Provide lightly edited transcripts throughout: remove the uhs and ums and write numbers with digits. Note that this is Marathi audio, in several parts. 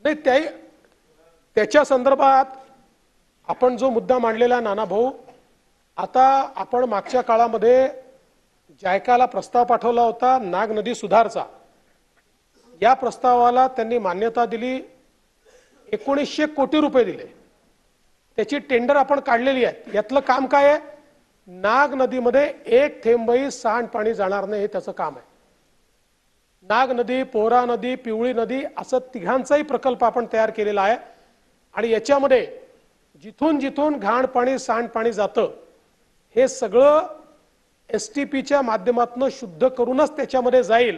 नाही त्याच्या संदर्भात आपण जो मुद्दा मांडलेला नाना भाऊ, आता आपण मागच्या काळामध्ये जायकाला प्रस्ताव पाठवला होता नाग नदी सुधारचा. या प्रस्तावाला त्यांनी मान्यता दिली, 1900 कोटी रुपये दिले. त्याची टेंडर आपण काढलेली आहे. यातलं काम काय आहे? नाग नदीमध्ये एक थेंबही सांडपाणी जाणार नाही हे त्याचं काम आहे. नाग नदी, पोहरा नदी, पिवळी नदी असं तिघांचाही प्रकल्प आपण तयार केलेला आहे. आणि याच्यामध्ये जिथून जिथून घाण पाणी सांडपाणी जातं हे सगळं एसटीपीच्या माध्यमातून शुद्ध करूनच त्याच्यामध्ये जाईल.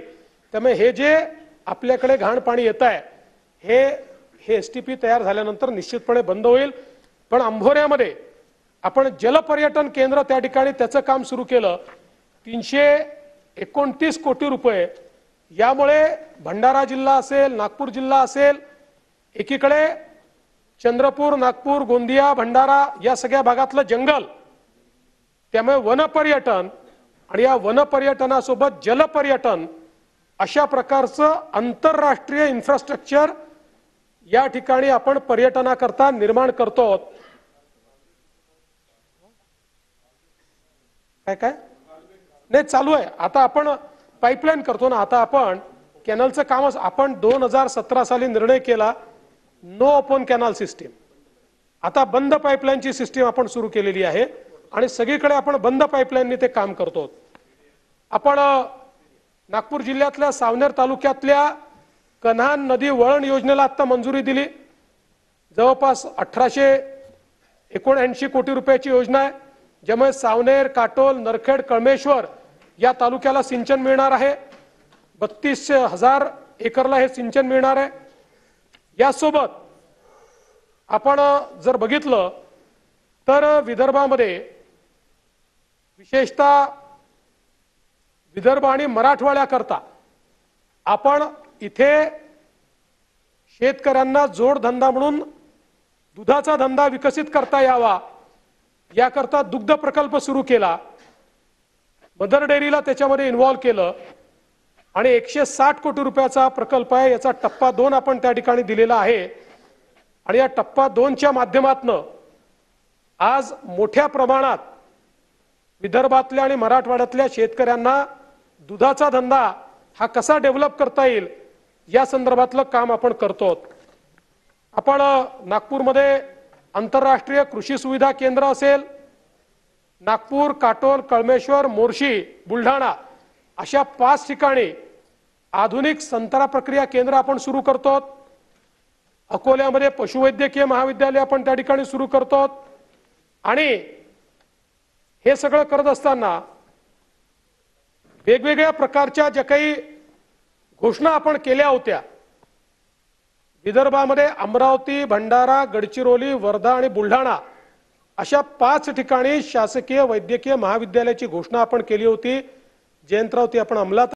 त्यामुळे हे जे आपल्याकडे घाण पाणी येत आहे हे एसटीपी तयार झाल्यानंतर निश्चितपणे बंद होईल. पण अंभोऱ्यामध्ये आपण जलपर्यटन केंद्र त्या ठिकाणी त्याचं काम सुरू केलं. 329 कोटी रुपये. यामुळे भंडारा जिल्हा असेल, नागपूर जिल्हा असेल, एकीकडे चंद्रपूर, नागपूर, गोंदिया, भंडारा या सगळ्या भागातलं जंगल, त्यामुळे वनपर्यटन आणि या वनपर्यटनासोबत जलपर्यटन अशा प्रकारचं आंतरराष्ट्रीय इन्फ्रास्ट्रक्चर या ठिकाणी आपण पर्यटनाकरता निर्माण करतो. काय नाही चालू आहे. आता आपण पाईपलाईन करतो ना. आता आपण कॅनलचं कामच आपण 2017 साली निर्णय केला, नो ओपन कॅनल सिस्टीम. आता बंद पाईपलाईनची सिस्टीम आपण सुरू केलेली आहे आणि सगळीकडे आपण बंद पाईपलाईनने ते काम करतो. आपण नागपूर जिल्ह्यातल्या सावनेर तालुक्यातल्या कन्हान नदी वळण योजनेला आता मंजुरी दिली. जवळपास 1879 कोटी रुपयाची योजना आहे, ज्यामुळे सावनेर, काटोल, नरखेड, कळमेश्वर या तालुक्याला सिंचन मिळणार आहे. 32,000 एकरला हे सिंचन मिळणार आहे. यासोबत आपण जर बघितलं तर विदर्भामध्ये, विशेषतः विदर्भ आणि मराठवाड्याकरता आपण इथे शेतकऱ्यांना जोडधंदा म्हणून दुधाचा धंदा विकसित करता यावा याकरता दुग्ध प्रकल्प सुरू केला. मदर डेअरीला त्याच्यामध्ये इन्व्हॉल्व केलं आणि 160 कोटी रुपयाचा प्रकल्प आहे. याचा टप्पा 2 आपण त्या ठिकाणी दिलेला आहे. आणि या टप्पा 2च्या माध्यमातून आज मोठ्या प्रमाणात विदर्भातल्या आणि मराठवाड्यातल्या शेतकऱ्यांना दुधाचा धंदा हा कसा डेव्हलप करता येईल या संदर्भातलं काम आपण करतो. आपण नागपूरमध्ये आंतरराष्ट्रीय कृषी सुविधा केंद्र असेल, नागपूर, काटोल, कळमेश्वर, मोर्शी, बुलढाणा अशा 5 ठिकाणी आधुनिक संत्रा प्रक्रिया केंद्र आपण सुरू करतो. अकोल्यामध्ये पशुवैद्यकीय महाविद्यालय आपण त्या ठिकाणी सुरू करतो. आणि हे सगळं करत असताना वेगवेगळ्या प्रकारच्या ज्या काही घोषणा आपण केल्या होत्या, विदर्भामध्ये अमरावती, भंडारा, गडचिरोली, वर्धा आणि बुलढाणा अशा 5 ठिकाणी शासकीय वैद्यकीय महाविद्यालयाची घोषणा आपण केली होती. जयंतराव ती आपण अंमलात